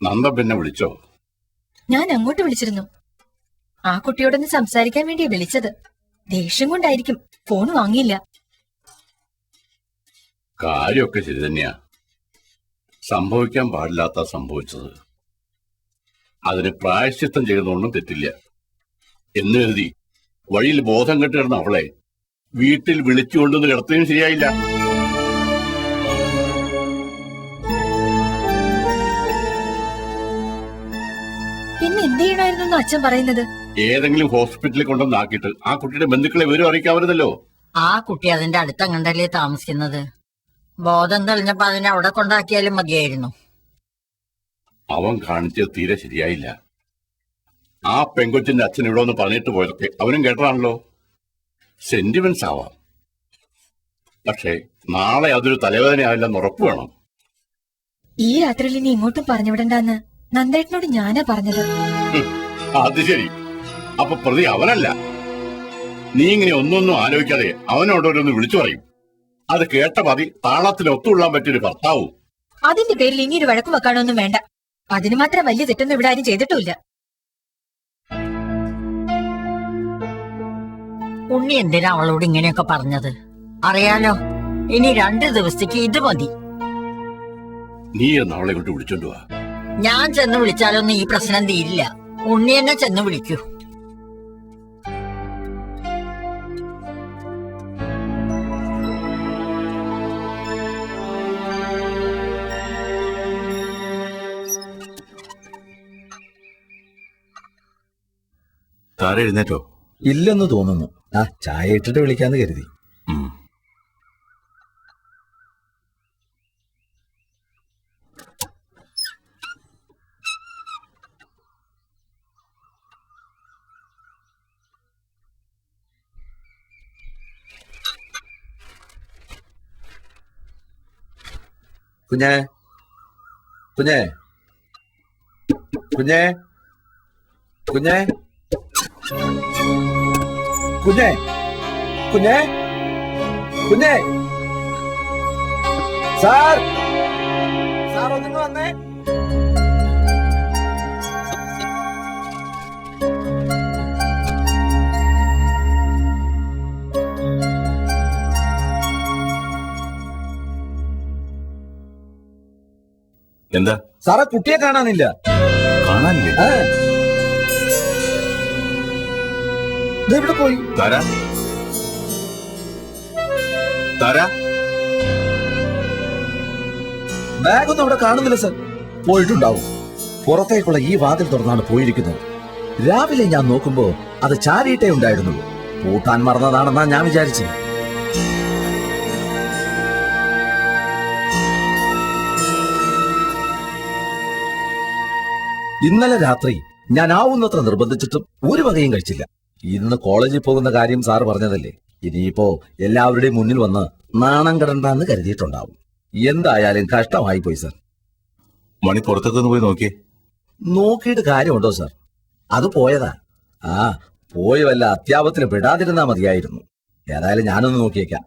നന്ദ പിന്നെ വിളിച്ചോ? ഞാൻ അങ്ങോട്ട് വിളിച്ചിരുന്നു. ആ കുട്ടിയോടൊന്ന് സംസാരിക്കാൻ വേണ്ടിയാ വിളിച്ചത്. ദേഷ്യം കൊണ്ടായിരിക്കും ഫോൺ വാങ്ങിയില്ല. കാര്യമൊക്കെ ശരി തന്നെയാ. സംഭവിക്കാൻ പാടില്ലാത്ത സംഭവിച്ചത്. അതിന് പ്രായശ്ചിത്തം ചെയ്യുന്നൊന്നും തെറ്റില്ല എന്ന് കരുതി വഴിയിൽ ബോധം കെട്ട് കിടന്ന അവളെ വീട്ടിൽ വിളിച്ചുകൊണ്ടുവന്ന് കിടത്തുകയും ശരിയായില്ല. പിന്നെ എന്ത് ചെയ്യണമായിരുന്നു അച്ഛൻ പറയുന്നത്? ഏതെങ്കിലും ഹോസ്പിറ്റലിൽ കൊണ്ടുവന്നാക്കിയിട്ട് ആ കുട്ടിയുടെ ബന്ധുക്കളെ വിവരം അറിയിക്കാവരുതല്ലോ. ആ കുട്ടി അതിന്റെ അടുത്തങ്ങണ്ടല്ലേ താമസിക്കുന്നത്. ബോധം തെളിഞ്ഞപ്പോ അതിനെ അവിടെ കൊണ്ടാക്കിയാലും മതിയായിരുന്നു. അവൻ കാണിച്ചത് തീരെ ശരിയായില്ല. ആ പെങ്കൊച്ചിന്റെ അച്ഛൻ ഇവിടെ ഒന്ന് പറഞ്ഞിട്ട് പോയതൊക്കെ അവനും കേട്ടതാണല്ലോ. സെന്റിമെന്റ്സ് ആവാം, പക്ഷേ നാളെ അതൊരു തലവേദനയാവില്ലെന്ന് ഉറപ്പ് വേണം. ഈ രാത്രിയിൽ ഇനി ഇങ്ങോട്ടും പറഞ്ഞു വിടണ്ടെന്ന് നന്ദേട്ടനോട് ഞാനാ പറഞ്ഞത്. അത് ശരി. അപ്പൊ പ്രതി അവനല്ല. നീ ഇങ്ങനെ ഒന്നൊന്നും ആലോചിക്കാതെ അവനോടൊരൊന്ന് വിളിച്ചു പറയും. അത് കേട്ട മതി താളത്തിൽ ഒത്തുകൊള്ളാൻ പറ്റിയൊരു ഭർത്താവും. അതിന്റെ പേരിൽ ഇനി ഒരു വഴക്ക് വെക്കാനൊന്നും വേണ്ട. അതിന് മാത്രം വലിയ തെറ്റൊന്നും ഇവിടെ ആരും ചെയ്തിട്ടില്ല. ഉണ്ണി എന്തിനാ അവളോട് ഇങ്ങനെയൊക്കെ പറഞ്ഞത്? അറിയാലോ, ഇനി 2 ദിവസത്തേക്ക് ഇത് മതി. നീ നാളെ കൊണ്ട് വിളിച്ചോണ്ട് വാ. ഞാൻ ചെന്ന് വിളിച്ചാലൊന്നും ഈ പ്രശ്നം തീരില്ല. ഉണ്ണി എന്നെ ചെന്ന് വിളിക്കൂ. താര എഴുന്നേറ്റോ? ഇല്ലെന്ന് തോന്നുന്നു. ചായ ഇട്ടിട്ട് വിളിക്കാന്ന് കരുതി. കുഞ്ഞേ കുഞ്ഞേ കുഞ്ഞേ കുഞ്ഞേ കുഞ്ഞേ കുഞ്ഞേ കുഞ്ഞേ സാർ സാർ ഒന്നിങ്ങ് വന്നേ. എന്താ സാറെ, കുട്ടിയെ കാണാനില്ല. കാണാനില്ലേ? എവിടെ പോയി? താര താര ബാഗൊന്നും അവിടെ കാണുന്നില്ല സർ. പോയിട്ടുണ്ടാവും. പുറത്തേക്കുള്ള ഈ വാതിൽ തുറന്നാണ് പോയിരിക്കുന്നത്. രാവിലെ ഞാൻ നോക്കുമ്പോ അത് ചാരിയിട്ടേ ഉണ്ടായിരുന്നുള്ളൂ. പൂട്ടാൻ മറന്നതാണെന്നാ ഞാൻ വിചാരിച്ചത്. ഇന്നലെ രാത്രി ഞാൻ ആവുന്നത്ര നിർബന്ധിച്ചിട്ടും ഒരു വകയും കഴിച്ചില്ല. ഇന്ന് കോളേജിൽ പോകുന്ന കാര്യം സാർ പറഞ്ഞതല്ലേ. ഇനിയിപ്പോ എല്ലാവരുടെയും മുന്നിൽ വന്ന് നാണം കെടണ്ടെന്ന് കരുതിയിട്ടുണ്ടാവും. എന്തായാലും കഷ്ടമായി പോയി സാർ. മണി പുറത്തൊക്കെ ഒന്ന് പോയി നോക്കിയേ. നോക്കിയിട്ട് കാര്യമുണ്ടോ സാർ? അത് പോയതാ. പോയി വല്ല അത്യാപത്തിന് പെടാതിരുന്നാ മതിയായിരുന്നു. ഏതായാലും ഞാനൊന്ന് നോക്കിയേക്കാം.